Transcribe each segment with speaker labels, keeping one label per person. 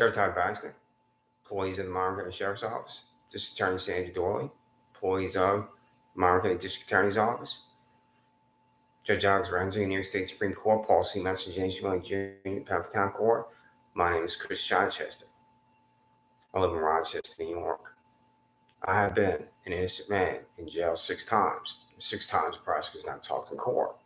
Speaker 1: Sheriff Todd Baxter, employees of the Monroe County Sheriff's Office, District Attorney Sandra Doorley, employees of Monroe County District Attorney's Office, Judge Renzi, New York State Supreme Court, Paul C. Metzer, James Jr., Penfield Town Court. My name is Chris Chichester. I live in Rochester, New York. I have been an innocent man in jail 6 times. 6 times the prosecutor's not talked in court.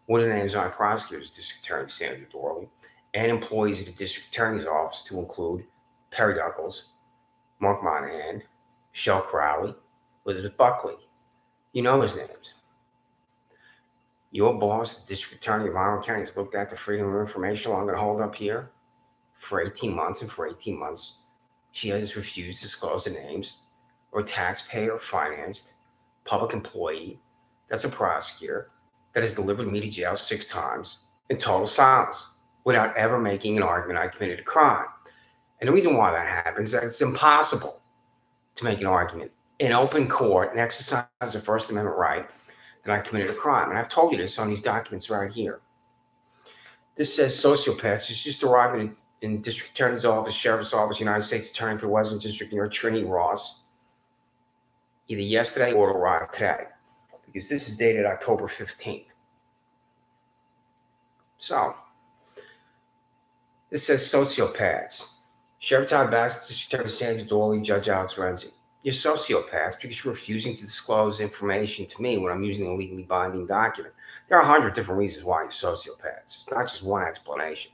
Speaker 1: One of the names of my prosecutors is District Attorney Sandra Doorley, and employees of the District Attorney's Office to include Perry Duckles, Mark Monahan, Michelle Crowley, Elizabeth Buckley. You know his names. Your boss, the District Attorney of Monroe County, has looked at the Freedom of Information law I'm going to hold up here for 18 months, and for 18 months, she has refused to disclose the names or taxpayer-financed public employee that's a prosecutor that has delivered me to jail 6 times in total silence without ever making an argument I committed a crime. And the reason why that happens is that it's impossible to make an argument in open court and exercise the First Amendment right that I committed a crime. And I've told you this on these documents right here. This says sociopaths. It's just arriving in the District Attorney's Office, Sheriff's Office, United States Attorney for Western District, New York, Trinity Ross, either yesterday or arrived today, because this is dated October 15th. So, this says sociopaths. Sheriff Todd Baxter, District Attorney Sandra Doorley, Judge Renzi. You're sociopaths because you're refusing to disclose information to me when I'm using a legally binding document. There are 100 different reasons why you're sociopaths. It's not just one explanation.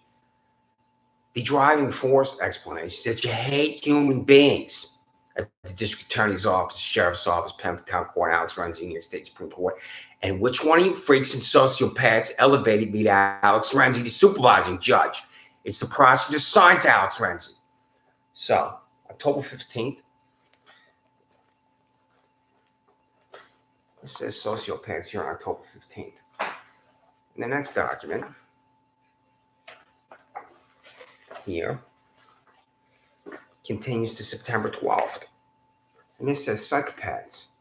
Speaker 1: The driving force explanation is that you hate human beings. At the District Attorney's Office, Sheriff's Office, Penfield Town Court, Alex Renzi, New York State Supreme Court. And which one of you freaks and sociopaths elevated me to Alex Renzi, the supervising judge? It's the prosecutor assigned to Alex Renzi. So, October 15th, it says sociopaths here on October 15th. And the next document here continues to September 12th. And this says psychopaths.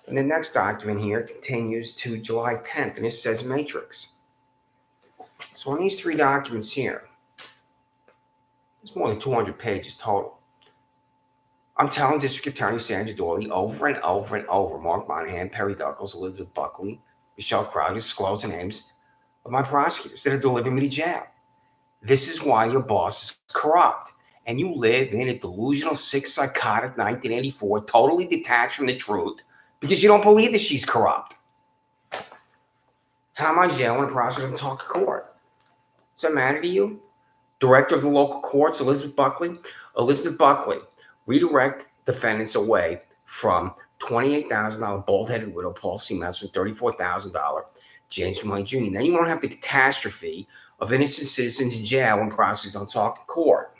Speaker 1: And the next document here continues to July 10th, and it says matrix. So on these 3 documents here, it's more than 200 pages total. I'm telling District Attorney Sandra Doorley over and over and over, Mark Monahan, Perry Duckles, Elizabeth Buckley, Michelle Crowley, disclose the names of my prosecutors that are delivering me to jail. This is why your boss is corrupt. And you live in a delusional, sick, psychotic 1984, totally detached from the truth, because you don't believe that she's corrupt. How am I jail when a prosecutor doesn't talk to court? Does that matter to you? Director of the local courts, Elizabeth Buckley. Elizabeth Buckley, redirect defendants away from $28,000 bald-headed widow Paul C. Metzer, $34,000 James Jr. Then you won't have the catastrophe of innocent citizens in jail when prosecutors don't talk in court.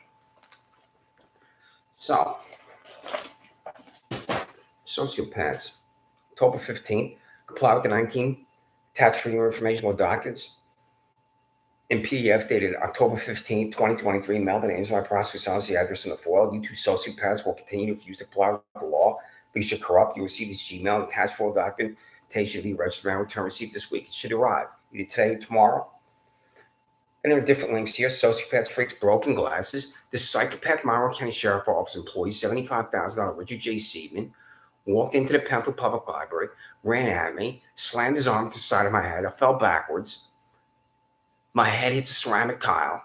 Speaker 1: So, sociopaths, October 15th, comply with the 19 attached Freedom of Information law documents in PDF dated October 15th, 2023. Mail the names of my prosecutor, silence the address in the foil. You 2 sociopaths will continue to refuse to comply with the law because you're corrupt. You receive this Gmail attached for documentation to be registered and return receipt this week. It should arrive either today or tomorrow. And there are different links here. Sociopaths, freaks, broken glasses. This psychopath Monroe County Sheriff Office employee, $75,000 Richard J. Seidman, walked into the Penfield Public Library, ran at me, slammed his arm to the side of my head. I fell backwards. My head hits a ceramic tile.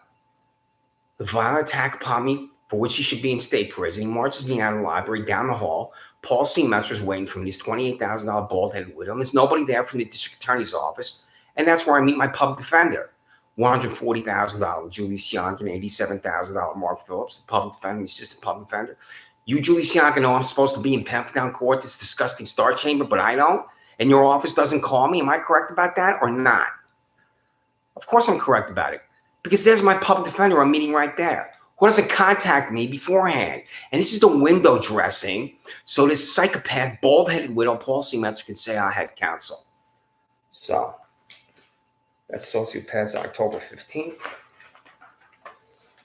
Speaker 1: The violent attack upon me, for which he should be in state prison. He marches me out of the library, down the hall. Paul C. Metzer is waiting for me, his $28,000 bald-headed widow. And there's nobody there from the District Attorney's Office. And that's where I meet my public defender. $140,000 Julius Young and $87,000 Mark Phillips, the public defender, the assistant public defender. You, Julius Young, know I'm supposed to be in Penfield Town Court, this disgusting star chamber, but I don't? And your office doesn't call me? Am I correct about that or not? Of course I'm correct about it, because there's my public defender I'm meeting right there, who doesn't contact me beforehand. And this is the window dressing so this psychopath, bald-headed widow, Paul C. Metzer, can say I had counsel. So, that's sociopaths on October 15th.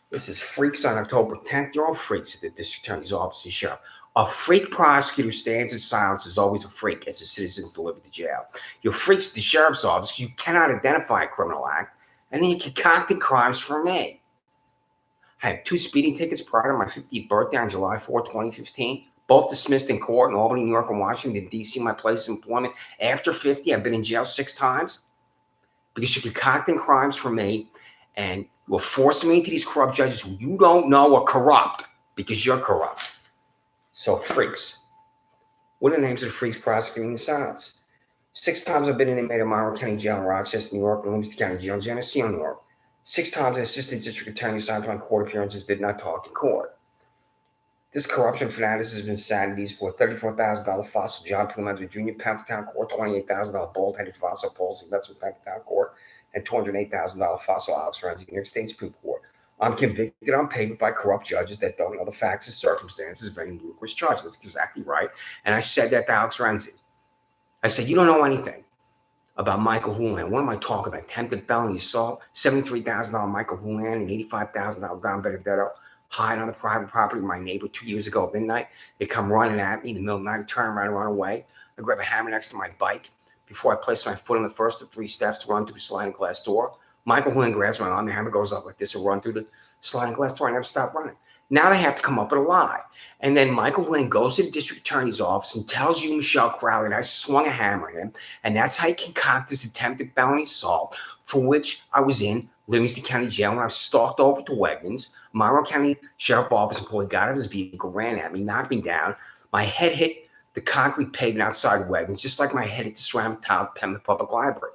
Speaker 1: This is freaks on October 10th. You're all freaks at the District Attorney's Office and Sheriff. A freak prosecutor stands in silence is always a freak as a citizen is delivered to jail. You're freaks at the Sheriff's Office. You cannot identify a criminal act, and then you concoct crimes for me. I had 2 speeding tickets prior to my 50th birthday on July 4, 2015. Both dismissed in court in Albany, New York, and Washington, D.C., my place of employment. After 50, I've been in jail 6 times because you're concocting crimes for me and you're forcing me into these corrupt judges who you don't know are corrupt because you're corrupt. So, freaks. What are the names of the freaks prosecuting the silence? 6 times I've been an inmate of Monroe County Jail in Rochester, New York, and Livingston County Jail in Geneseo, New York. 6 times an assistant district attorney assigned to my court appearances did not talk in court. This corruption fanatics has been sanities for a $34,000 fossil John Pillemans with Junior Pentown Court, $28,000 bald-headed fossil Paul's investment Pentown Court, and $208,000 fossil Alex Renzi, New York State Supreme Court. I'm convicted on paper by corrupt judges that don't know the facts and circumstances of any ludicrous charge. That's exactly right. And I said that to Alex Renzi. I said, you don't know anything about Michael Houlihan. What am I talking about? Attempted felony assault, $73,000 Michael Houlihan, and $85,000 Don Benedetto hide on the private property of my neighbor 2 years ago at midnight. They come running at me in the middle of the night, turn around and run away. I grab a hammer next to my bike. Before I place my foot on the first of 3 steps to run through the sliding glass door, Michael Houlihan grabs my arm, the hammer goes up like this, and run through the sliding glass door. I never stop running. Now they have to come up with a lie. And then Michael Houlihan goes to the district attorney's office and tells you, Michelle Crowley, that I swung a hammer at him. And that's how he concocted this attempted felony assault, for which I was in Livingston County Jail when I was stalked over to Wegmans. Monroe County Sheriff Office employee got out of his vehicle, ran at me, knocked me down. My head hit the concrete pavement outside Wegmans, just like my head hit the ceramic tile of Penn Public Library.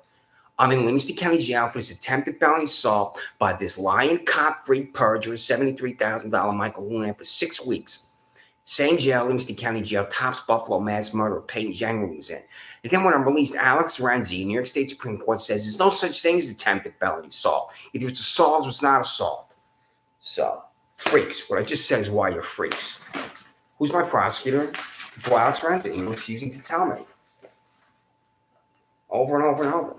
Speaker 1: I'm in Livingston County Jail for this attempted felony assault by this lying cop, freak, perjurer, $73,000 Michael Houlihan for 6 weeks. Same jail, Livingston County Jail, Tops Buffalo mass murderer Peyton January was in. And then when I'm released, Alex Renzi, New York State Supreme Court, says there's no such thing as attempted felony assault. Either it's assault or it's not assault. So, freaks. What I just said is why you're freaks. Who's my prosecutor? Before Alex Renzi, you're refusing to tell me. Over and over and over.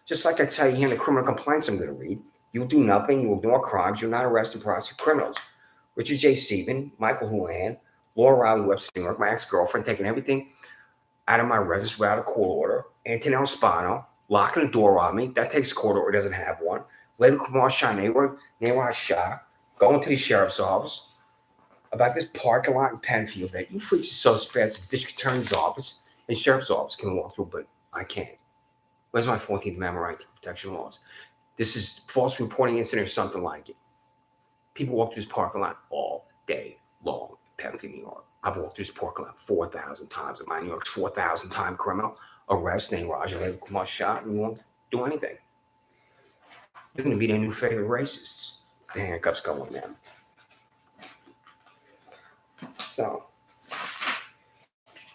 Speaker 1: Just like I tell you here in the criminal complaints I'm going to read, you'll do nothing, you'll ignore crimes, you'll not arrest and prosecute criminals. Richard J. Sieben, Michael Houlihan, Laura Riley Webster, New York, my ex-girlfriend, taking everything out of my residence without a court order. Antonello Spano, locking the door on me. That takes a court order, doesn't have one. Later Kumar Shah, Nawaz Shah, going to the sheriff's office about this parking lot in Penfield that you freaks are so spread the district attorney's office and sheriff's office can walk through, but I can't. Where's my 14th Amendment right to protection laws? This is false reporting incident or something like it. People walk through this parking lot all day long in Penfield, New York. I've walked through this parking lot 4,000 times. Am I New York's 4,000 time criminal? Arrest, name Raja, Lev Kumar shot, and you won't do anything. You're going to be their new favorite racists. The handcuffs go on them. So,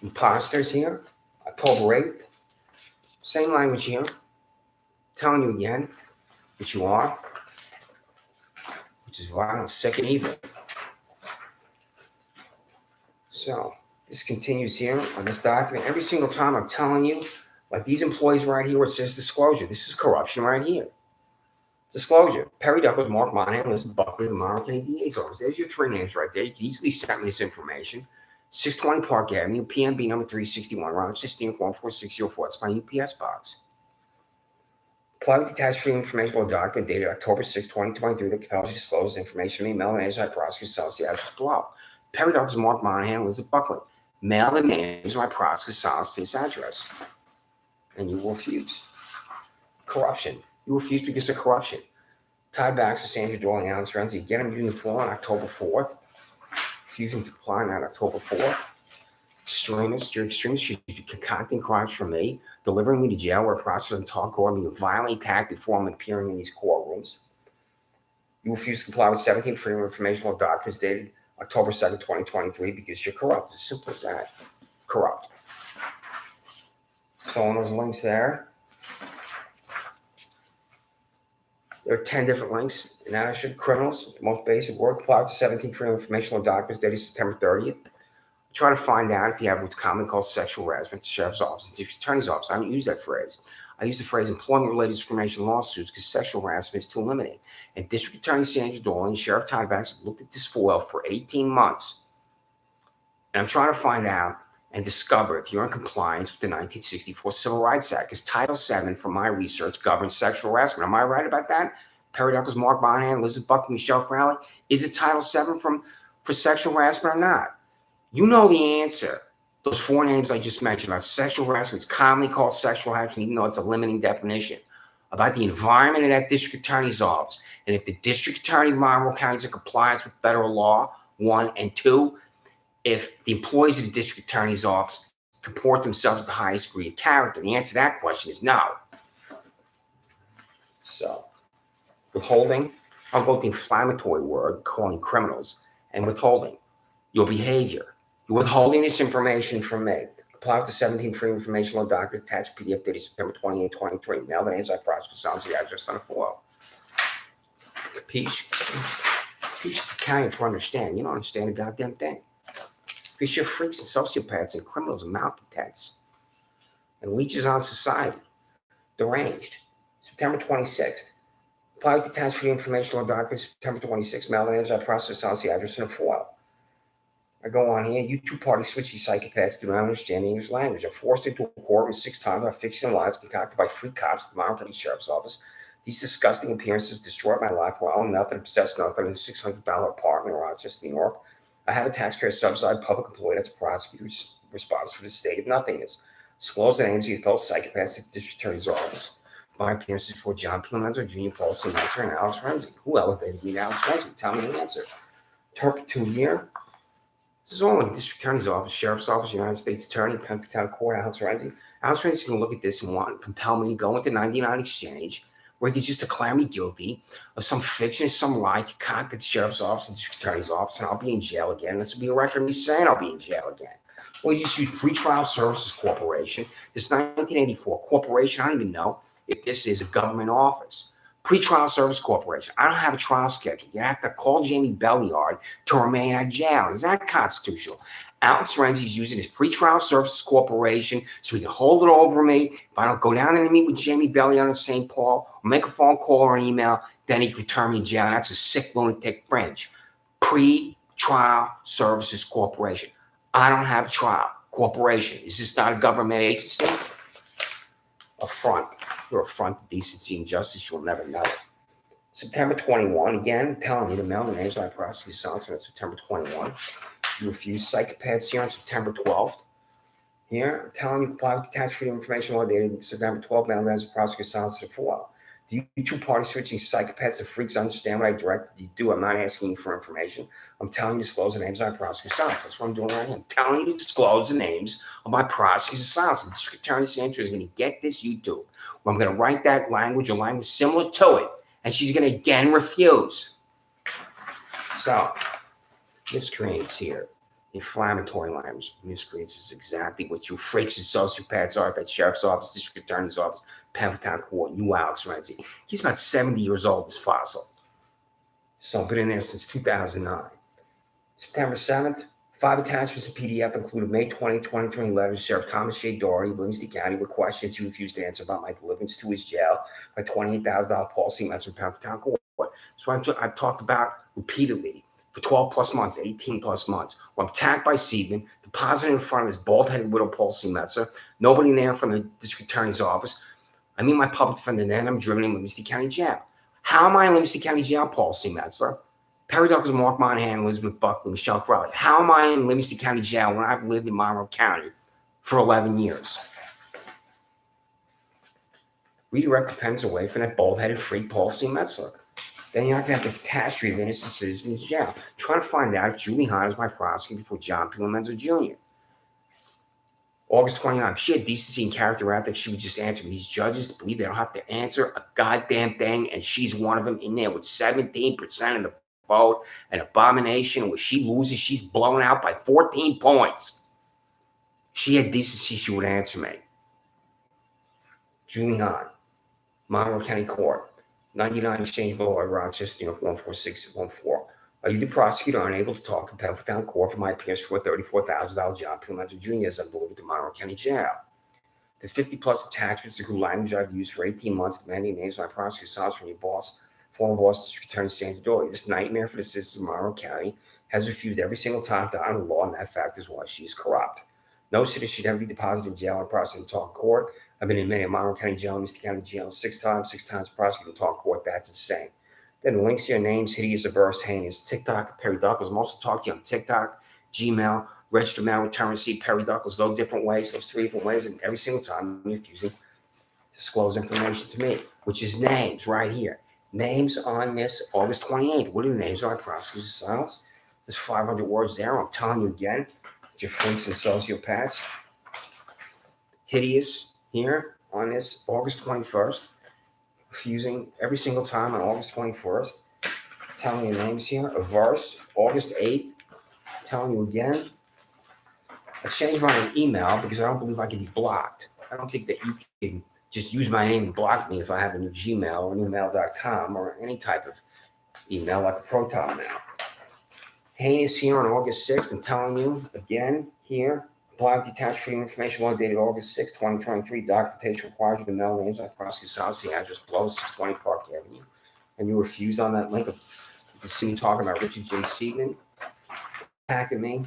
Speaker 1: imposters here, October 8th. Same language here. Telling you again what you are, which is violent, sick, and evil. So this continues here on this document. Every single time I'm telling you, like these employees right here, where it says disclosure. This is corruption right here. Disclosure. Perry Douglas, Mark Monahan, Elizabeth Buckley, the Monroe County DA's office. There's your 3 names right there. You can easily send me this information. 620 Park Avenue, PMB number 361, Rochester, 14604. It's my UPS box. Apply detached free information or document dated October 6, 2023 that compels you to disclose this information to me. Mail and as prosecutor sells the address below. Perry Douglas, Mark Monahan, Elizabeth Buckley. Mail the names of my prosecutor sells this address. And you will refuse. Corruption. You refuse because of corruption. Todd, Baxter, Sandra, Doorley, Alex Renzi. Get them using the floor on October 4th. Refusing to comply on October 4th. Extremists, you're extremists. You're concocting crimes for me, delivering me to jail where a prosecutor and talk or being violently attacked before I'm appearing in these courtrooms. You refuse to comply with 17 freedom of information law documents dated October 2nd, 2023 because you're corrupt. As simple as that. Corrupt. So on those links there, there are 10 different links. And now I should criminals, the most basic word, comply with 17 freedom of information law documents dated September 30th. Try to find out if you have what's commonly called sexual harassment at the sheriff's office and district attorney's office. I don't use that phrase. I use the phrase employment-related discrimination lawsuits because sexual harassment is too limiting. And District Attorney Sandra Doorley and Sheriff Todd Baxter looked at this file for 18 months. And I'm trying to find out and discover if you're in compliance with the 1964 Civil Rights Act, because Title VII, from my research, governs sexual harassment. Am I right about that? Periodicals Mark Monahan, Elizabeth Buckley, Michelle Crowley. Is it Title VII for sexual harassment or not? You know the answer. Those four names I just mentioned about sexual harassment, it's commonly called sexual harassment, even though it's a limiting definition. About the environment in that district attorney's office. And if the district attorney of Monroe County is in compliance with federal law, 1, and 2, if the employees of the district attorney's office comport themselves to the highest degree of character. The answer to that question is no. So, withholding, I'll go with the inflammatory word, calling criminals, and withholding your behavior. You're withholding this information from me. Comply with the 17 Freedom Information Law documents attached PDF dated September 28, 23. Mail the names I process, sounds the address on a foil. Capiche? Capiche is Italian to understand. You don't understand a goddamn thing. Because you're freaks and sociopaths and criminals and malcontents and leeches on society. Deranged. September 26th. Apply with attached Freedom Information Law documents September 26th. Mail the names I process, sounds the address in a foil. I go on here. You two-party switchy psychopaths do not understand the English language. I'm forced into a courtroom 6 times by fiction and lies concocted by free cops at the Monroe County Sheriff's Office. These disgusting appearances destroyed my life while I own nothing and possess nothing in a $600 apartment in Rochester, New York. I have a taxpayer-subsidized public employee that's a prosecutor who's responsible for the state of nothingness. Disclose the names of your fellow psychopaths at the district attorney's office. My appearances before John P. Mentor, Junior Paul C. Mentor, and Alex Renzi. Who elevated me to Alex Renzi? Tell me the answer. Interpret 2 year. This is all in the district attorney's office, sheriff's office, United States attorney, Penfield Town Court, Alex Renzi. Alex Renzi is going to look at this and want to compel me to go into 99 Exchange, where he could just declare me guilty of some fiction, some lie concocted at the sheriff's office and district attorney's office, and I'll be in jail again. This will be a record of me saying I'll be in jail again. Well, you just use Pretrial Services Corporation. This 1984 corporation, I don't even know if this is a government office. Pretrial Service Corporation. I don't have a trial schedule. You have to call Jamie Belliard to remain at jail. Is that constitutional? Alex Renzi is using his Pretrial Services Corporation so he can hold it over me. If I don't go down and meet with Jamie Belliard in St. Paul, or make a phone call or an email, then he can return me to jail. That's a sick lunatic fringe. Pretrial Services Corporation. I don't have a trial. Corporation. Is this not a government agency? Affront. You're affront to decency and justice. You'll never know it. September 21. Again, I'm telling you, the mail the names I prosecute silence on September 21. You refuse psychopaths here on September 12th. Here, I'm telling you, comply with attached Freedom Information Law dated September 12th. Mail the names I prosecute silence for a while. Do you two-party switching psychopaths and freaks understand what I directed you to do? I'm not asking you for information. I'm telling you to disclose the names of my prosecutor's silence. That's what I'm doing right here. I'm telling you to disclose the names of my prosecutor's silence. And the district attorney Sandra is going to get this YouTube. Where I'm going to write that language or language similar to it. And she's going to again refuse. So, miscreants here. Inflammatory language. Miscreants is exactly what you freaks and sociopaths are at that sheriff's office, district attorney's office, Penfield Town Court, you Alex Renzi. He's about 70 years old, this fossil. So I've been in there since 2009. September 7th, 5 attachments of PDF included May 20, 2020 letter to Sheriff Thomas J. Doorley of Livingston County with questions he refused to answer about my deliverance to his jail by $28,000 policy message from Penfield Town Court. So I've talked about repeatedly for 12 plus months, 18 plus months. Well, I'm attacked by Seaman, deposited in front of his bald-headed widow, Paul C. Metzer, nobody there from the district attorney's office. I mean, my public defender, then I'm driven in Livingston County Jail. How am I in Livingston County Jail, Paul C. Metzler? Perry Douglas, Mark Monahan, Elizabeth Buckley, Michelle Crowley. How am I in Livingston County Jail when I've lived in Monroe County for 11 years? Redirect defendants away from that bald-headed freak, Paul C. Metzler. Then you're not going to have the catastrophe of innocent citizens in jail. Trying to find out if Julie Hahn is my prosecutor before John P. Menzo Jr. August 29th, she had decency and character ethics. She would just answer. These judges believe they don't have to answer a goddamn thing, and she's one of them in there with 17% of the vote, an abomination. And when she loses, she's blown out by 14 points. She had decency, she would answer me. Julie Hahn, Monroe County Court, 99 Exchange Boulevard, Rochester, New York, 14614. Are you the prosecutor unable to talk to Penfield Town Court for my appearance for $34,000 John P. Menzo Jr. as I'm delivered to Monroe County Jail? The 50-plus attachments include language I've used for 18 months, demanding names of my prosecutor's silence from your boss, former boss, District Attorney Sandra Doorley. This nightmare for the citizens of Monroe County has refused every single time to honor the law, and that fact is why she is corrupt. No citizen should ever be deposited in jail or prosecuted in talk court. I've been in many Monroe County Jail, Livingston County Jail 6 times prosecuted in talk court. That's insane. Then the links here, names, hideous, averse, heinous, TikTok, Perry Duckles. I'm also talking to you on TikTok, Gmail, registered mail, return receipt, Perry Duckles, those different ways, those 3 different ways, and every single time you're refusing to disclose information to me, which is names right here. Names on this August 28th. What are the names of our prosecutors' silence? There's 500 words there. I'm telling you again, you're freaks and sociopaths. Hideous here on this August 21st. Refusing every single time on August 21st. Telling you names here. Averse, August 8th. Telling you again. I changed my email because I don't believe I can be blocked. I don't think that you can just use my name and block me if I have a new Gmail or new mail.com or any type of email like a Proton mail. Heinous here on August 6th. I'm telling you again here. Apply with detached freedom information law dated August 6th, 2023. Documentation required you to mail names on prosecutor's house, the address below 620 Park Avenue. And you refused on that link. You can see me talking about Richard J. Seidman attacking me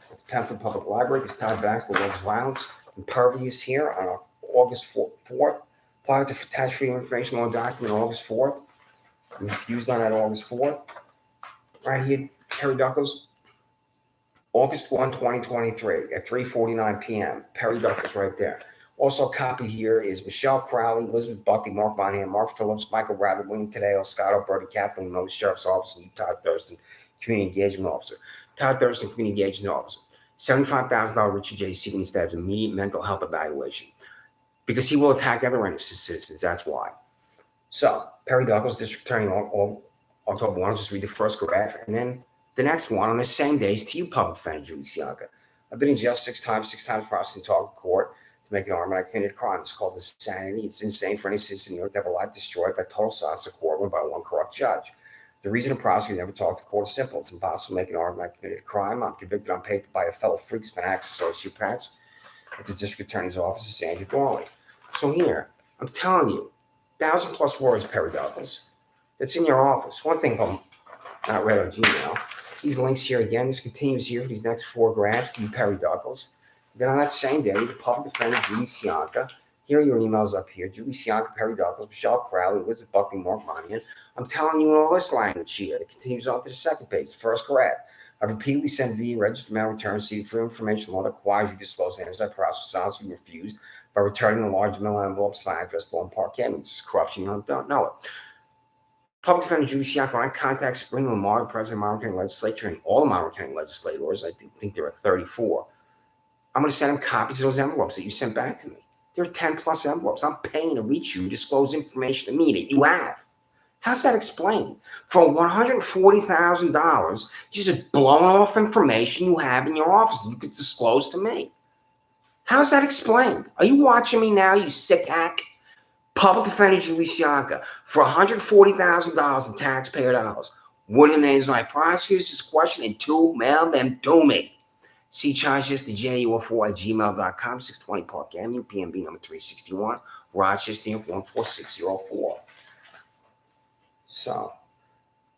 Speaker 1: at the Pemberton Public Library because Todd Baxter loves violence. Impervious here on August 4th. Apply with the detached freedom information law document on August 4th. You refused on that August 4th. Right here, Perry Duckles. August 1, 2023 at 3:49 p.m. Perry Duckles right there. Also copied here is Michelle Crowley, Elizabeth Buckley, Mark Vonham, Mark Phillips, Michael Rabbit, William Tadeo, Scott O'Brody, Kathleen Mose, Sheriff's Office, and Todd Thurston, Community Engagement Officer. Todd Thurston, Community Engagement Officer. $75,000 Richard J. Seidman stabs immediate mental health evaluation. Because he will attack other innocent citizens, that's why. So, Perry Duckles, District Attorney, October 1, I'll just read the first graph, and then the next one on the same day is to you, public defender Julie Sianka. I've been in jail 6 times prosecuting talk to court to make an argument I committed a crime. It's called insanity. It's insane for any citizen in New York to have a life destroyed by total silence of court by one corrupt judge. The reason a prosecutor never talked to court is simple. It's impossible to make an argument I committed a crime. I'm convicted on paper by a fellow freaks, fanatics, sociopaths at the district attorney's office of Sandra Doorley. So here, I'm telling you, 1,000+ words, Perry Duckles. That's in your office. One thing if I'm not read on Gmail. These links here again. This continues here for these next 4 graphs to you, Perry Duckles. Then on that same day, the public defender, Julie Sianka. Here are your emails up here. Julie Sianka, Perry Duckles, Michelle Crowley, Elizabeth Buckley, Mark Vonham. I'm telling you all this language here. It continues on to the second page, the first graph. I've repeatedly sent via registered mail return receipt for information law that requires you to disclose names I process silence you refused by returning the large mail envelopes to my address below in Park Avenue. This is corruption. You don't know it. Public defender Julie Sianka, when I contact Spring Lamar, President of Monroe County Legislature, and all the Monroe County legislators, I think there are 34, I'm going to send them copies of those envelopes that you sent back to me. There are 10+ envelopes. I'm paying to reach you, disclose information to me that you have. How's that explained? For $140,000, you're just blowing off information you have in your office you could disclose to me. How's that explained? Are you watching me now, you sick hack? Public defender Julie Sianka, for $140,000 in taxpayer dollars. What are the names of my prosecutors? This question, and 2, mail them to me. See charges to JUO4@gmail.com, 620 Park Avenue, PMB number 361, Rochester, 14604. So,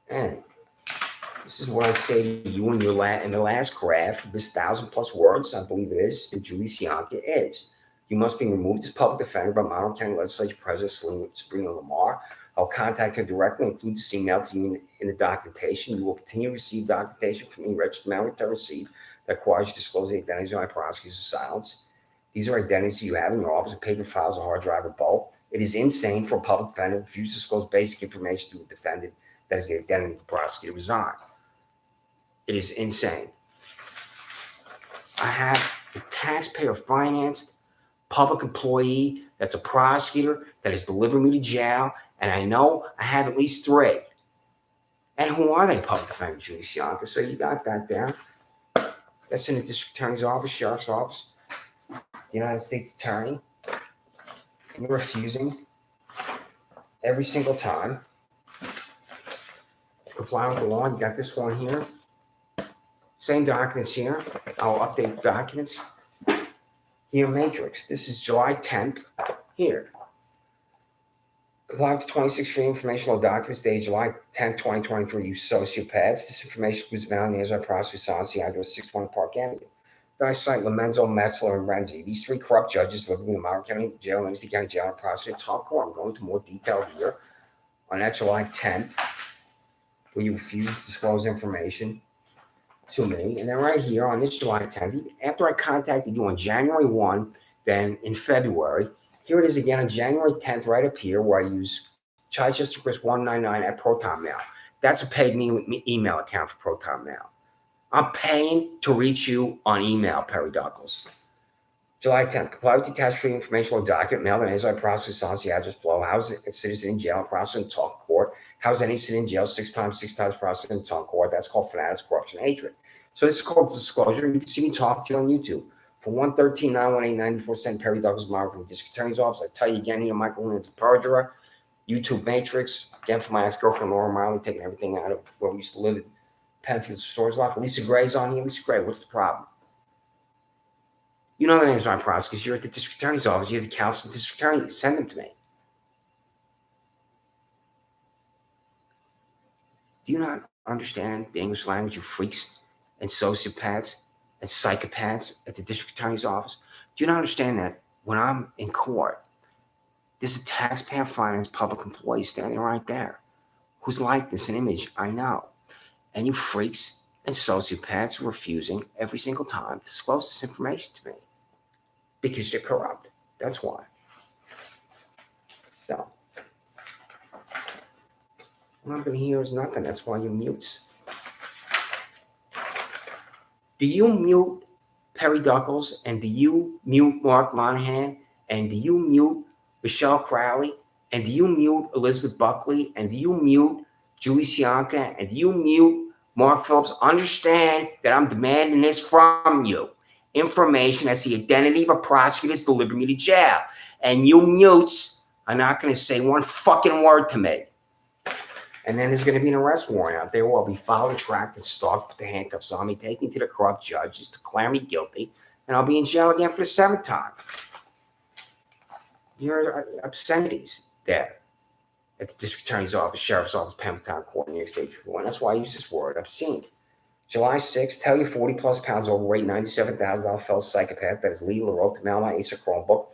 Speaker 1: and this is what I say to you in the last graph. This 1,000+ words, I believe it is, to Julie Sianka is. You must be removed as public defender by Monroe County Legislature President Sabrina Lamar. I'll contact her directly, include this email to you in the documentation. You will continue to receive documentation from me, registered mail return receipt that requires you to disclose the identities of my prosecutors' silence. These are identities you have in your office, paper files, a hard drive, or both. It is insane for a public defender to refuse to disclose basic information to a defendant that is the identity of the prosecutor resigned. It is insane. I have a taxpayer-financed public employee that's a prosecutor that has delivered me to jail, and I know I have at least 3. And who are they, public defender Julie Sianka? So you got that there. That's in the district attorney's office, sheriff's office, the United States attorney. And you're refusing every single time to comply with the law. You got this one here. Same documents here. I'll update the documents. Here, matrix. This is July 10th. Here. Comply with 26 free informational documents dated July 10th, 2023. You sociopaths. This information includes valid names of prosecutors, silence the address 620 Park Avenue. Then I cite Lomenzo, Metzler, and Renzi. These 3 corrupt judges living in the Monroe County Jail, Livingston County Jail, and prosecutor talk court. I'm going into more detail here on that July 10th. where you refuse to disclose information to me. And then right here on this July 10th, after I contacted you on January 1, then in February, here it is again on January 10th, right up here, where I use Chichester Chris 199 at Proton Mail. That's a paid email account for Proton Mail. I'm paying to reach you on email, Perry Duckles. July 10th, comply with detached free informational document mailed and as I process on the address below. House a citizen in jail, process in talk court. House any citizen in jail 6 times process in talk court. That's called fanatics, corruption, hatred. So this is called disclosure. You can see me talk to you on YouTube. For 113-918-94 Perry Douglas Marketing District Attorney's Office. I tell you again here, Michael Lynn's a perjurer. YouTube Matrix. Again, for my ex-girlfriend Laura Miley, taking everything out of where we used to live in Penfield Storage Lot. Lisa Gray's on here. Lisa Gray, what's the problem? You know the names of my prosecutors. You're at the district attorney's office. You're the counsel of the district attorney. Send them to me. Do you not understand the English language, you freaks and sociopaths and psychopaths at the district attorney's office? Do you not understand that when I'm in court, there's a taxpayer-financed public employee standing right there whose likeness and image I know. And you freaks and sociopaths are refusing every single time to disclose this information to me. Because you're corrupt. That's why. So, what I'm going to hear is nothing. That's why you mutes. Do you mute Perry Duckles? And do you mute Mark Monahan? And do you mute Michelle Crowley? And do you mute Elizabeth Buckley? And do you mute Julie Sianka? And do you mute Mark Phillips? Understand that I'm demanding this from you. Information as the identity of a prosecutor is delivering me to jail. And you mutes are not going to say one fucking word to me. And then there's going to be an arrest warrant out there where I'll be followed, tracked, and stalked with the handcuffs on me, taken to the corrupt judge just to declare me guilty, and I'll be in jail again for the 7th time. Your obscenities there at the district attorney's office, sheriff's office, Pembroke Court, New York State Tribunal. And that's why I use this word, obscene. July 6th, tell your 40-plus pounds overweight, $97,000 fellow psychopath that is legal to rope to mail my Acer Chromebook.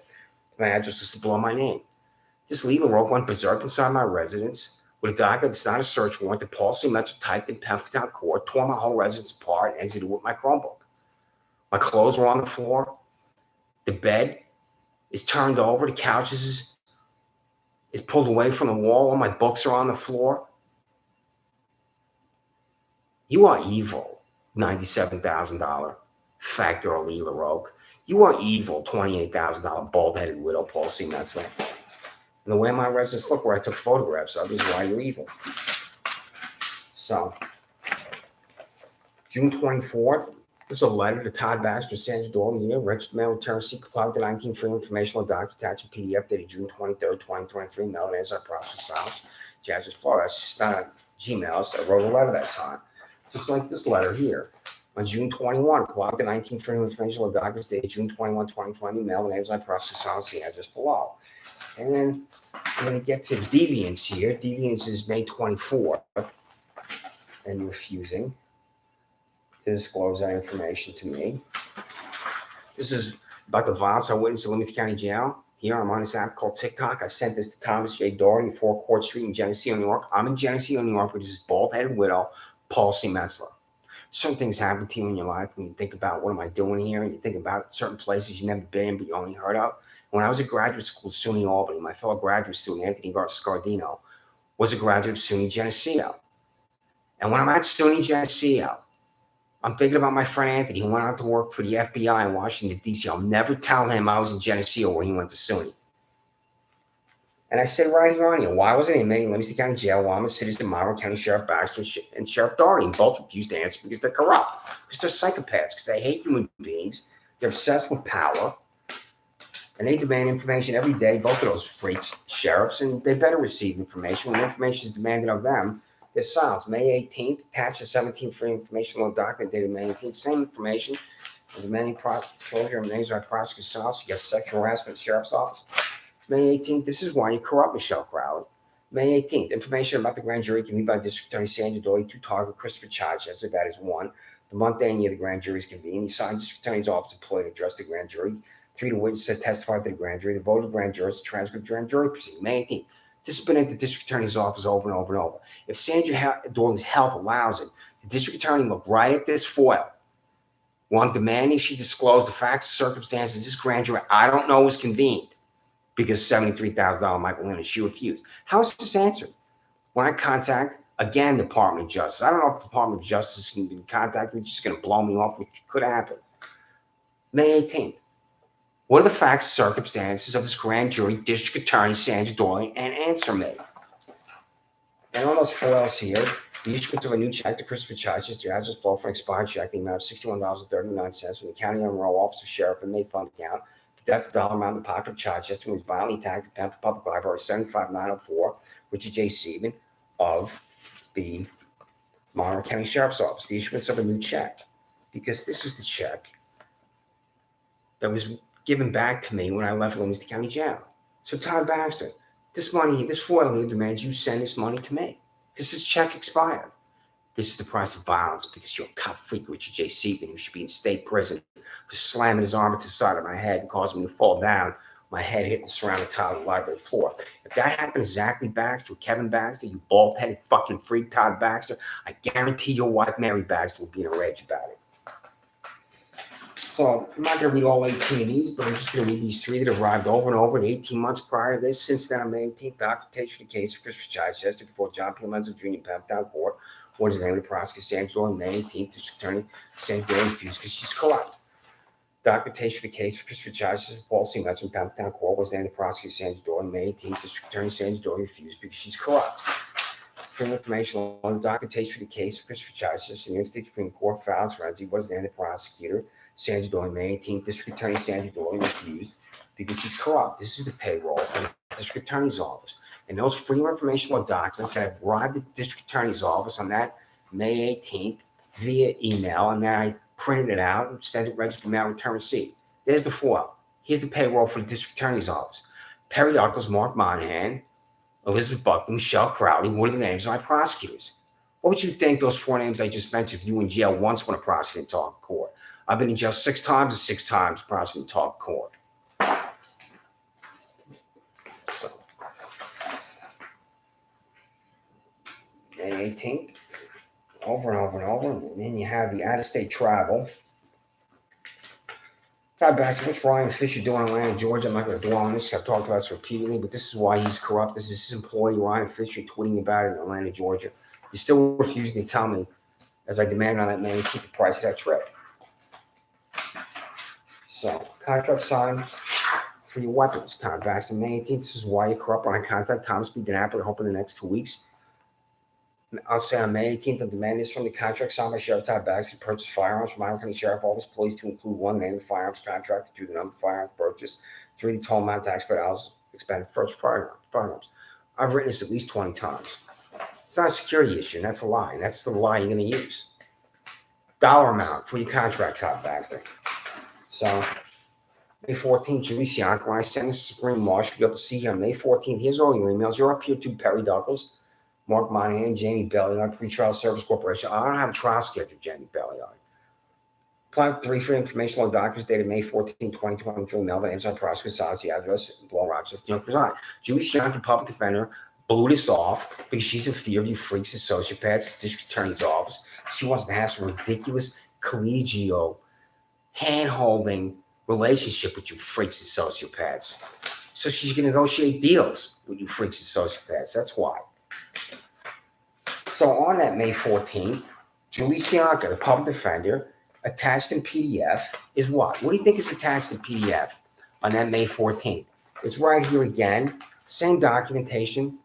Speaker 1: My address is below my name. This legal rope went berserk inside my residence with a document that's not a search warrant that Paul C. Metro typed in Pembroke Court, tore my whole residence apart, and exited with my Chromebook. My clothes were on the floor. The bed is turned over. The couch is pulled away from the wall. All my books are on the floor. You are evil, $97,000 fat girl Lee LaRoque. You are evil, $28,000 bald-headed widow Paul C. Metzler. And the way my residence look where I took photographs of is why you're evil. So, June 24th, this is a letter to Todd, Baxter, Sandra, Doorley, registered mail return receipt, comply with the 19 free informational document attached PDF dated June 23rd, 2023, mailed as I process files. Judge's Paul. That's just not a Gmail, so I wrote a letter that time. Just like this letter here. On June 21, comply with the 19 free informational documents dated June 21, 2020, mailed as I process files, the address below. And then I'm going to get to deviance here. Deviance is May 24th, and refusing to disclose that information to me. This is about the violence I witnessed in Limits County Jail. Here I'm on this app called TikTok. I sent this to Thomas J. Doorley, 4 Court Street in Geneseo, New York. I'm in Geneseo, New York, with this bald-headed widow, Paul C. Metzler. Certain things happen to you in your life when you think about what am I doing here, and you think about certain places you've never been but you only heard of. When I was at graduate school at SUNY Albany, my fellow graduate student, Anthony Scardino, was a graduate of SUNY Geneseo. And when I'm at SUNY Geneseo, I'm thinking about my friend Anthony, who went out to work for the FBI in Washington, D.C. I'll never tell him I was in Geneseo where he went to SUNY. And I said right here on here, why wasn't he admitting Livingston County Jail while I'm a citizen of Monroe County Sheriff Baxter and Sheriff Doorley? And both refused to answer because they're corrupt, because they're psychopaths, because they hate human beings. They're obsessed with power. And they demand information every day, both of those freaks, sheriffs, and they better receive information. When information is demanded of them, they're silenced. May 18th, attached to 17 free informational document dated May 18th. Same information. Demanding closure of names by prosecutor's office. You get sexual harassment at the sheriff's office. May 18th, this is why you corrupt Michelle Crowley. May 18th, information about the grand jury convened by District Attorney Sandra Doorley, 2 Todd, Christopher Chichester. That is 1. The month day and year the grand jury is convened. He signed District Attorney's office employed to address the grand jury. 3 witnesses testified to the grand jury. The vote of the grand jurors, transcript grand jury proceeding. May 18th. This has been at the district attorney's office over and over and over. If Sandra Doorley's health allows it, the district attorney looked right at this foil. One demanding she disclose the facts and circumstances this grand jury I don't know was convened because $73,000 Michael Lynn, she refused. How is this answered? When I contact, again, the Department of Justice. I don't know if the Department of Justice can contact me, just going to blow me off, which could happen. May 18th. What are the facts and circumstances of this grand jury, district attorney Sandra Doorley, and answer me? And on those foils here, the issuance of a new check to Christopher Chichester, address blow for an expired check, the amount of $61.39 from the County Unroll Office of Sheriff and May Fund account. That's the dollar amount in the pocket of Chichester was violently attacked at Penn Public Library, 75904, Richard J. Seaman of the Monroe County Sheriff's Office. The issuance of a new check, because this is the check that was given back to me when I left Livingston County Jail. So Todd Baxter, this money, this foil here demands you send this money to me because this check expired. This is the price of violence because you're a cop freak, Richard J. Seaman, who should be in state prison for slamming his arm at the side of my head and causing me to fall down. My head hitting the surrounding tile of the library floor. If that happened to Zachary Baxter or Kevin Baxter, you bald-headed fucking freak, Todd Baxter, I guarantee your wife, Mary Baxter, will be in a rage about it. So I'm not going to read all 18 of these, but I'm just going to read these 3 that arrived over and over in 18 months prior to this. Since then, on May 18th, documentation for the case of Christopher Chichester before John P. Lenzo Jr. in Pentown Court. What is the name of the prosecutor? Sandra on May 18th, district attorney Sandra Doorley refused because she's corrupt. Documentation for the case for Christopher Chichester and Paul C. Metz in Pentown Court was the name of the prosecutor Sandra Doorley. May 18th, district attorney Sandra Doorley refused because she's corrupt. For information on the documentation for the case for Christopher Chichester, the New York State Supreme Court for Alex Renzi was the name of the prosecutor Sandra Doorley. May 18th, district attorney Sandra Doorley refused because he's corrupt. This is the payroll from the district attorney's office. And those freedom of information law documents that have arrived at the district attorney's office on that May 18th via email, and then I printed it out and sent it registered mail return receipt. There's the foil. Here's the payroll for the district attorney's office. Perry Uckles, Mark Monahan, Elizabeth Buckley, Michelle Crowley. What are the names of my prosecutors? What would you think those 4 names I just mentioned if you were in jail once when a prosecutor talked in court? I've been in jail 6 times and 6 times prosecuting talk court. So, May 18th, over and over and over. And then you have the out-of-state travel. Todd Baxter, what's Ryan Fisher doing in Atlanta, Georgia? I'm not going to dwell on this. I've talked about this repeatedly, but this is why he's corrupt. This is his employee, Ryan Fisher, tweeting about it in Atlanta, Georgia. He's still refusing to tell me, as I demand on that man, to keep the price of that trip. So, contract signed for your weapons, Todd Baxter. May 18th, this is why you're corrupt. When I contact Thomas B. DiNapoli, I hope in the next 2 weeks. I'll say on May 18th, I demand this from the contract signed by Sheriff Todd Baxter to purchase firearms from Monroe County Sheriff Office Police to include 1 name of firearms contract, 2 the number of firearms purchased, 3 the total amount of taxpayer dollars expended for firearms. I've written this at least 20 times. It's not a security issue, and that's a lie. And that's the lie you're going to use. Dollar amount for your contract, Todd Baxter. So, May 14th, Julie Sianka, when I send this to Supreme Marshal, you'll be able to see here on May 14th. Here's all your emails. You're up here too, Perry Douglas, Mark Monahan, Jamie Belliard, Pretrial Service Corporation. I don't have a trial schedule, Jamie Belliard. Apply 3 for information on documents dated May 14, 2023. Mail the names on prosecutor, size, the address, Blow Rochester, New York, preside. Julie Sianka, public defender, blew this off because she's in fear of you freaks and sociopaths at the district attorney's office. She wants to have some ridiculous collegial hand-holding relationship with you freaks and sociopaths. So she's going to negotiate deals with you freaks and sociopaths. That's why. So on that May 14th, Julie Sianka, the public defender, attached in PDF is what? What do you think is attached in PDF on that May 14th? It's right here again. Same documentation,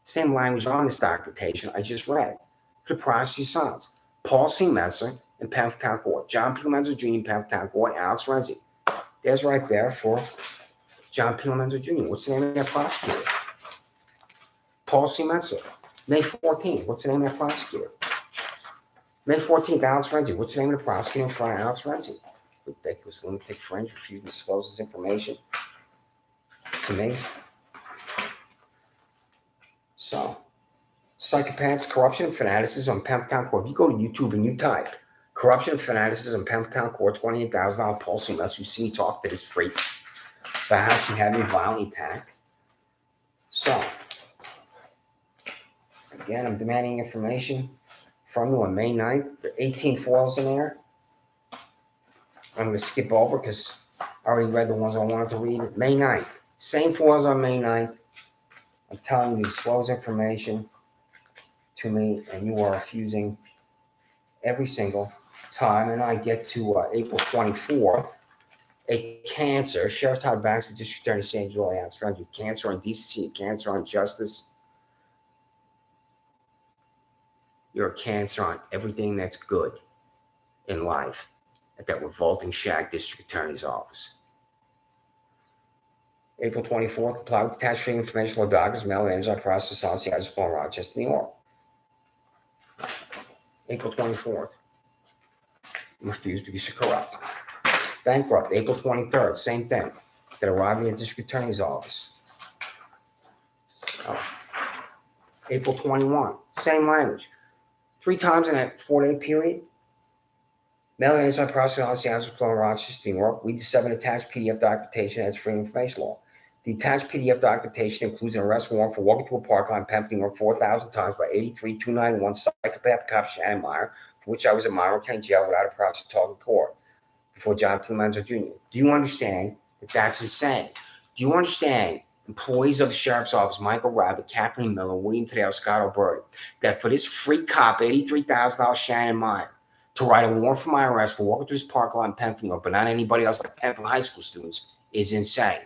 Speaker 1: same language on this documentation I just read. The prosecutor's sons, Paul C. Metzer in Pentown Court, John P. Lenzo Jr. in Pentown Court, Alex Renzi. There's right there for John P. Lenzo Jr. What's the name of that prosecutor? Paul C. Metzer. May 14th, what's the name of that prosecutor? May 14th, Alex Renzi. What's the name of the prosecutor in front of Alex Renzi? Ridiculous lunatic fringe refusing to disclose this information to me. So, psychopaths, corruption, and fanaticism on Pentown Court. If you go to YouTube and you type corruption and fanaticism on Pentown Court, $28,000 Paul C. Metzer, you see me talk to this freak about how she had me violently attacked. So, Again, I'm demanding information from you on May 9th. There are 18 foils in there. I'm going to skip over because I already read the ones I wanted to read. May 9th. Same foils on May 9th. I'm telling you to disclose information to me, and you are refusing every single time. And I get to April 24th. A cancer. Sheriff Todd Baxter, District Attorney Sandra, Renzi, cancer on decency, cancer on justice. You're a cancer on everything that's good in life at that revolting Shag District Attorney's office. April 24th, comply with attached free information law documents, mail and enzyme process on Seattle, Rochester, New York. April 24th, refuse because you're corrupt. Bankrupt, April 23rd, same thing. That arrived in the District Attorney's office. April 21, same language. 3 times in that 4-day period. Mail and enzyme process on Seattle, Rochester, New York. Read the 7 attached PDF documentation that's free information law. The attached PDF documentation includes an arrest warrant for walking to a park lot in Pemberton, New York 4,000 times by 83291 psychopath cop Shannon Meyer, for which I was in Monroe County Jail without a process to talk in court before John Pimenzo Jr. Do you understand that that's insane? Do you understand, employees of the Sheriff's Office, Michael Rabbit, Kathleen Miller, William Tadeo, Scott Alberti, that for this free cop, $83,000 Shannon Meyer, to write a warrant for my arrest for walking through this park lot in Pemberton, New York, but not anybody else like Pemberton high school students, is insane?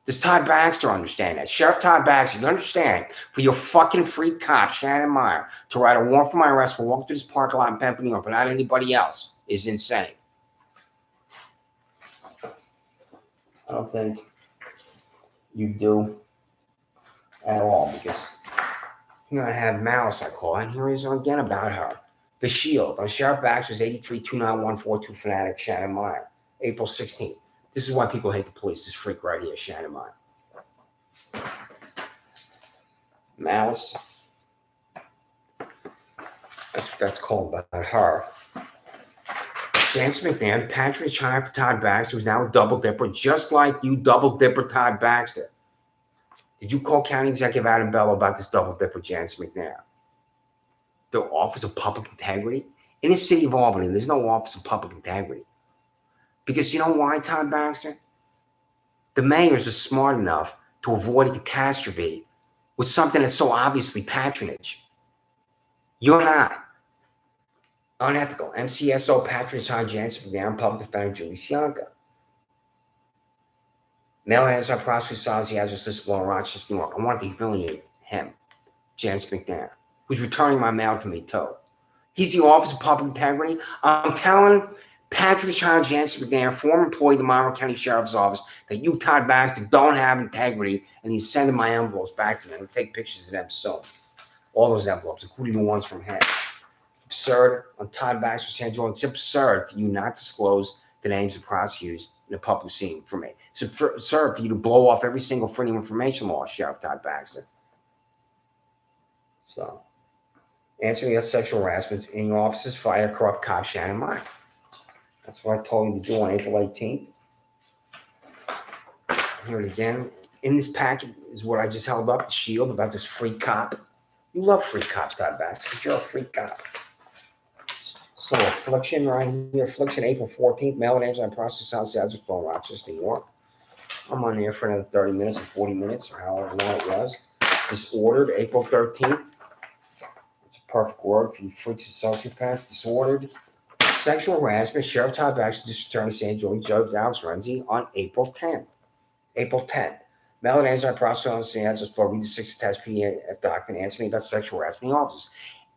Speaker 1: Does Todd Baxter understand that? Sheriff Todd Baxter, you understand, for your fucking free cop, Shannon Meyer, to write a warrant for my arrest for walking through this parking lot in Pemberton, New York, but not anybody else, is insane. I don't think you do at all, because you're going to have malice, I call it. And here is again about her. The Shield on Sheriff Baxter's 8329142 fanatic, Shannon Meyer, April 16th. This is why people hate the police. This freak right here, Shannon Meyer. Malice. That's what that's called about her. Jansen McNair, Patrick China for Todd Baxter, who's now a double dipper, just like you, double dipper Todd Baxter. Did you call County Executive Adam Bello about this double dipper, Jansen McNair? The Office of Public Integrity? In the city of Albany, there's no Office of Public Integrity. Because you know why, Todd Baxter? The mayors are smart enough to avoid a catastrophe with something that's so obviously patronage. You're not. Unethical. MCSO Patrick China, Jansen McNair, Public Defender Julie Sianka. Mail and enzyme prosecutor Sazi Address in Rochester, New York. I wanted to humiliate him, Jansen McNair, who's returning my mail to me, too. He's the Office of Public Integrity. I'm telling Patrick China, Jansen McNair, former employee of the Monroe County Sheriff's Office, that you, Todd Baxter, don't have integrity, and he's sending my envelopes back to me. I'm going to take pictures of them soon. All those envelopes, including the ones from him. Absurd on Todd Baxter's hands. It's absurd for you not to disclose the names of prosecutors in a public scene for me. It's absurd for you to blow off every single freedom of information law, Sheriff Todd Baxter. So, answering that sexual harassment in your offices, fire corrupt cop Shannon Meyer. That's what I told you to do on April 18th. Here it again. In this packet is what I just held up, the shield about this free cop. You love free cops, Todd Baxter, because you're a free cop. So, affliction right here. Affliction, April 14th. Mail and enzyme process South Seattle, Rochester, New York. I'm on here for another 30 minutes or 40 minutes or however long it was. Disordered, April 13th. It's a perfect word for you freaks and sociopaths. Disordered. Sexual harassment, Sheriff Todd Baxter, District Attorney Sandra, Judge Alex Renzi on April 10th. April 10th. Mail and enzyme process on Seattle, read the 6 attached PDF document. Answer me about sexual harassment in your offices.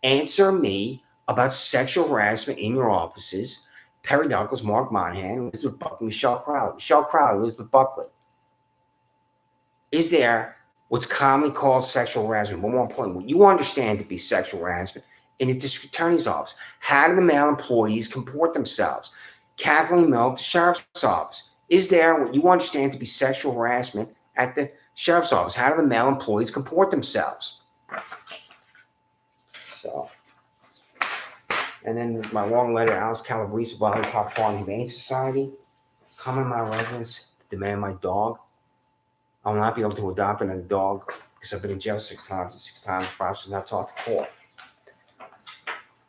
Speaker 1: Answer me about sexual harassment in your offices. Perry Dunkles, Mark Monahan, Elizabeth Buckley, Michelle Crowley, Elizabeth Buckley. Is there what's commonly called sexual harassment? One more important, what you understand to be sexual harassment in the district attorney's office? How do the male employees comport themselves? Kathleen Mill, the sheriff's office. Is there what you understand to be sexual harassment at the sheriff's office? How do the male employees comport themselves? So, and then my long letter, Alice Calabrese, Valley Park Farm Humane Society. Come in my residence to demand my dog. I will not be able to adopt another dog because I've been in jail 6 times, and 6 times the prosecutor's not taught to court.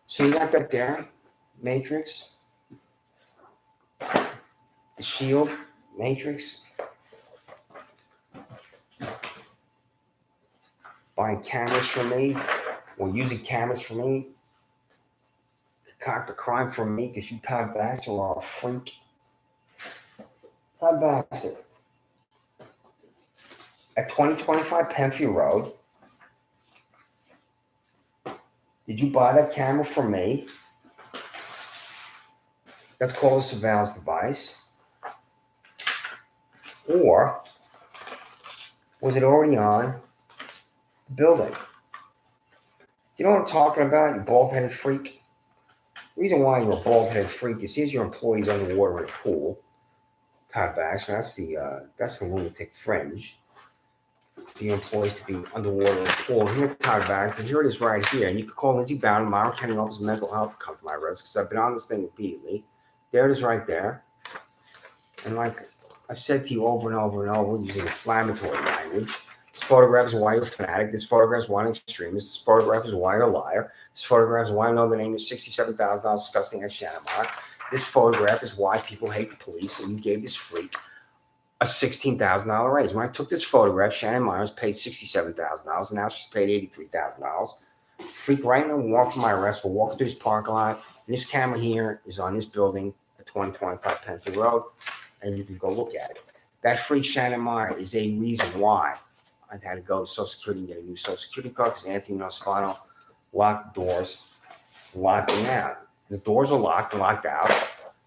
Speaker 1: So you got that there, Matrix, the shield, Matrix, buying cameras from me, or using cameras from me, concoct a crime from me because you Todd Baxter are a freak. Todd Baxter. At 2025 Penfield Road, did you buy that camera from me? That's called a surveillance device. Or was it already on the building? You know what I'm talking about, you bald-headed freak? The reason why you're a bald-headed freak is here's your employees underwater in a pool. Todd Baxter, that's the lunatic fringe. The employees to be underwater in a pool. Here, Todd Baxter, here it is right here. And you can call Renzi Bound, Myron County Office of Mental Health to come to my rescue because I've been on this thing repeatedly. There it is right there. And like I said to you over and over and over using inflammatory language, this photograph is why you're a fanatic. This photograph is why you're an extremist. This photograph is why you're a liar. This photograph is why I know the name is $67,000 disgusting at Shannon. This photograph is why people hate the police, and you gave this freak a $16,000 raise. When I took this photograph, Shannon Myers paid $67,000, and now she's paid $83,000. Freak right in the warrant for my arrest for walking through this parking lot. And this camera here is on this building at 2025 Penfield Road, and you can go look at it. That freak Shannon Myers is a reason why I had to go to Social Security and get a new Social Security card because Anthony Nospano locked the doors, locked them out. The doors are locked and locked out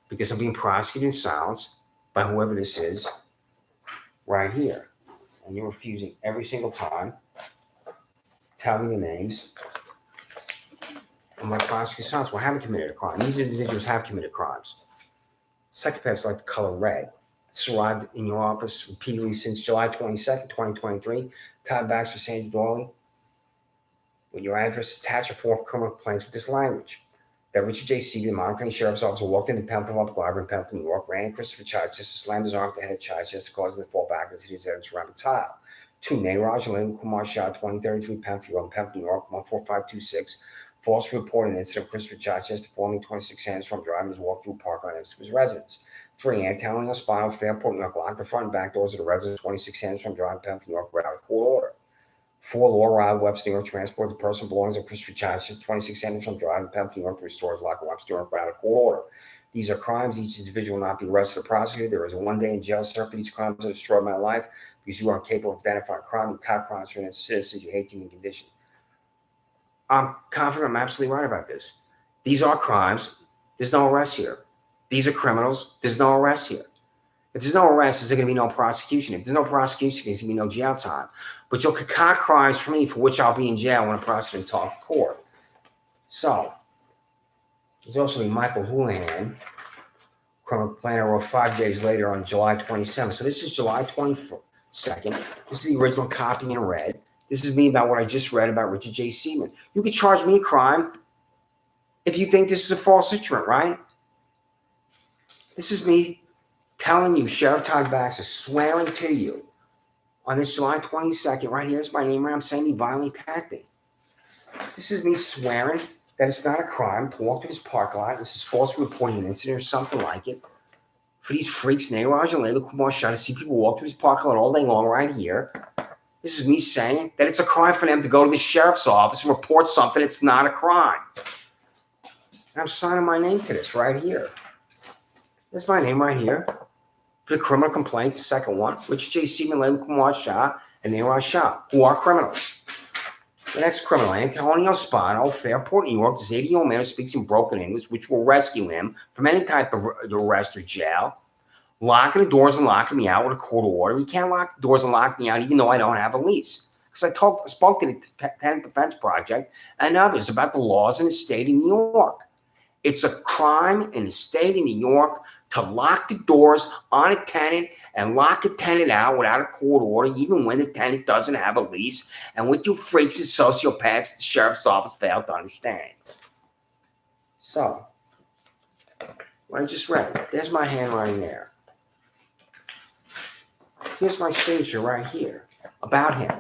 Speaker 1: because I'm being prosecuted in silence by whoever this is right here. And you're refusing every single time. Tell me the names. I'm like prosecuting silence. Well, I haven't committed a crime. These individuals have committed crimes. Psychopaths like the color red. This arrived in your office repeatedly since July 22nd, 2023. Todd Baxter, Sandra, Doorley. With your address attached, a form of criminal complaints with this language. That Richard J. Seaton, the Monmouth County Sheriff's Officer, walked into Penfield Public Library in Penfield, New York, ran Christopher Child just to slam his arm at the head of Child just to cause him to fall backwards and his head surrounding tile. 2. Nayraj and Lynn Kumar Shah, 2033 Penfield, in Penfield, New York, 14526. False report an incident of Christopher Child just performing 26 hands from driving his walk through a park on next to his residence. 3. Antonio Spinal, Fairport, New York, locked the front and back doors of the residence 26 hands from driving Penfield, New York, without a court order. 4. Laura Webster, New York, transport the person belongs to Christopher Child just 26 hands from driving Penfield, New York, to restore his locker Webster, New York, without a court order. These are crimes. Each individual will not be arrested or prosecuted. There is a 1 day in jail, sir, for these crimes that destroyed my life because you are incapable of identifying crime. You cop crimes for an citizens. You hate human condition. I'm confident I'm absolutely right about this. These are crimes. There's no arrest here. These are criminals. There's no arrest here. If there's no arrest, there's going to be no prosecution. If there's no prosecution, there's going to be no jail time. But you'll concoct crimes for me for which I'll be in jail when a prosecutor talks to court. So, there's also Michael Houlihan, criminal complaint I wrote 5 days later on July 27th. So this is July 22nd. This is the original copy in red. This is me about what I just read about Richard J. Seaman. You could charge me a crime if you think this is a false instrument, right? This is me telling you, Sheriff Todd Baxter, swearing to you on this July 22nd, right here is my name, right? I'm saying he violently attacked me. This is me swearing that it's not a crime to walk through this parking lot. This is false reporting an incident or something like it. For these freaks, Nayraj and Layla Kumar Shah, to see people walk through this parking lot all day long right here. This is me saying that it's a crime for them to go to the sheriff's office and report something. It's not a crime. And I'm signing my name to this right here. There's my name right here. For the criminal complaint, the second one, Richard J. Seaman, Layla Kumar Shah, and Nayraj Shah, who are criminals. The next criminal, Antonio Spano, Fairport, New York, this 80-year-old man who speaks in broken English, which will rescue him from any type of arrest or jail. Locking the doors and locking me out with a court order. You can't lock the doors and lock me out even though I don't have a lease. Because I spoke to the Tenant Defense Project and others about the laws in the state of New York. It's a crime in the state of New York to lock the doors on a tenant and lock a tenant out without a court order, even when the tenant doesn't have a lease, and what you freaks and sociopaths the sheriff's office failed to understand. So, what I just read, there's my handwriting there. Here's my signature right here about him.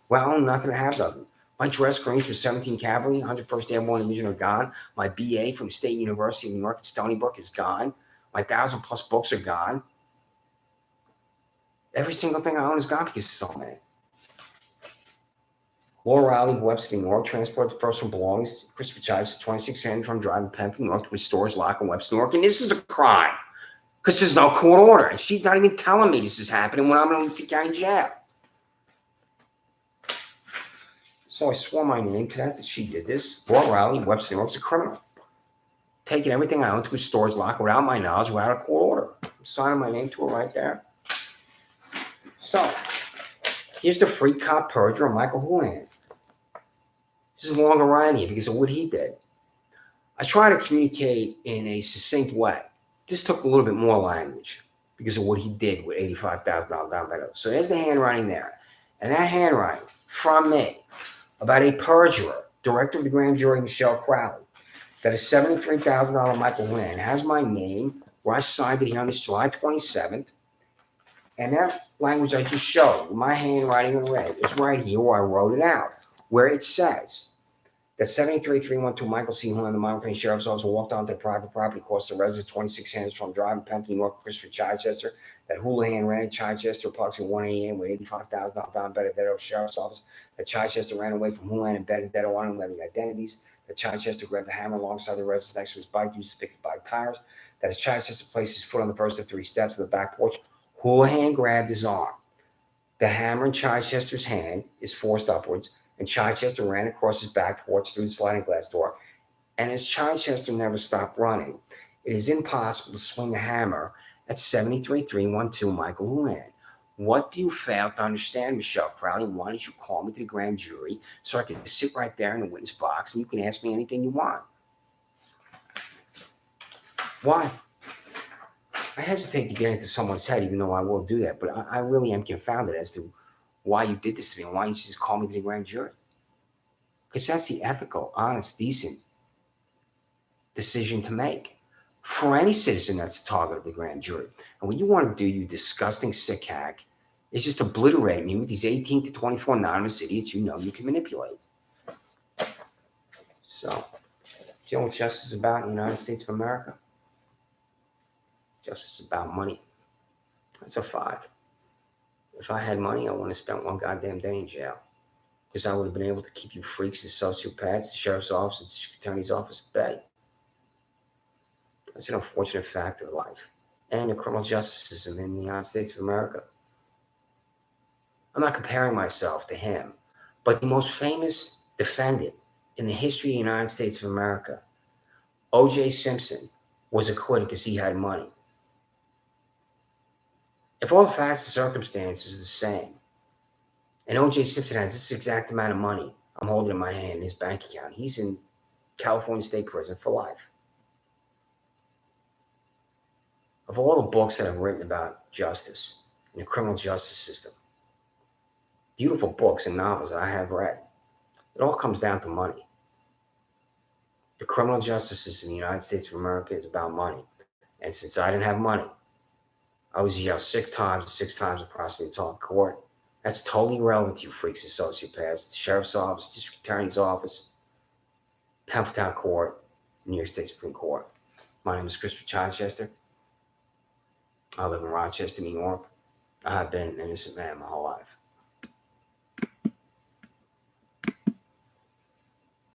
Speaker 1: Well, I'm not going to have them. My dress greens from 17 Cavalry, 101st Airborne Division are gone. My BA from State University of New York at Stony Brook is gone. My 1,000+ books are gone. Every single thing I own is gone because it's all man. Laura Riley, Webster, New York, transport the personal belongings to Christopher Childs, 2600 from driving Penn from New York to a storage locker in Webster, New York. And this is a crime because there's no court order. And she's not even telling me this is happening when I'm in the county jail. So I swore my name to that she did this. Laura Riley, Webster, New York's a criminal. Taking everything I own to a storage locker without my knowledge, without a court order. I'm signing my name to it right there. So here's the free cop perjurer, Michael Houlihan. This is a longer ride here because of what he did. I try to communicate in a succinct way. This took a little bit more language because of what he did with $85,000 down payment. So there's the handwriting there. And that handwriting from me about a perjurer, director of the grand jury, Michelle Crowley, that is $73,000 Michael Houlihan, has my name where I signed it here on this July 27th. And that language I just showed, my handwriting in red, is right here where I wrote it out, where it says that 73312 Michael C. Houlihan, the Miami County Sheriff's Office, walked onto private property, cost the residents 26 hands from driving Penn, New York, Christopher Chichester. That Houlihan ran Chichester approximately 1 a.m. with $85,000 down Benedetto Sheriff's Office. That Chichester ran away from Houlihan and Benedetto on the identities. That Chichester grabbed the hammer alongside the residents next to his bike, used to fix the bike tires. That as Chichester placed his foot on the first of 3 steps of the back porch, Houlihan grabbed his arm. The hammer in Chichester's hand is forced upwards, and Chichester ran across his back porch through the sliding glass door. And as Chichester never stopped running, it is impossible to swing a hammer at 73312 Michael Houlihan. What do you fail to understand, Michelle Crowley? Why don't you call me to the grand jury so I can sit right there in the witness box and you can ask me anything you want? Why? I hesitate to get into someone's head, even though I will do that, but I really am confounded as to why you did this to me and why you just call me to the grand jury. Because that's the ethical, honest, decent decision to make for any citizen that's a target of the grand jury. And what you want to do, you disgusting sick hack, is just obliterate me with these 18 to 24 anonymous idiots you know you can manipulate. So, do you know what justice is about in the United States of America? Justice is about money. That's a 5. If I had money, I wouldn't have spent one goddamn day in jail. Because I would have been able to keep you freaks and sociopaths, the sheriff's office, and the attorney's office at bay. That's an unfortunate fact of life and the criminal justice system in the United States of America. I'm not comparing myself to him, but the most famous defendant in the history of the United States of America, O.J. Simpson, was acquitted because he had money. If all the facts and circumstances are the same, and O.J. Simpson has this exact amount of money I'm holding in my hand in his bank account, he's in California State Prison for life. Of all the books that I've written about justice and the criminal justice system, beautiful books and novels that I have read, it all comes down to money. The criminal justice system in the United States of America is about money. And since I didn't have money, I was jailed 6 times across the entire court. That's totally irrelevant to you freaks and sociopaths. The sheriff's office, district attorney's office, Penn Court, New York State Supreme Court. My name is Christopher Chichester. I live in Rochester, New York. I have been an innocent man my whole life.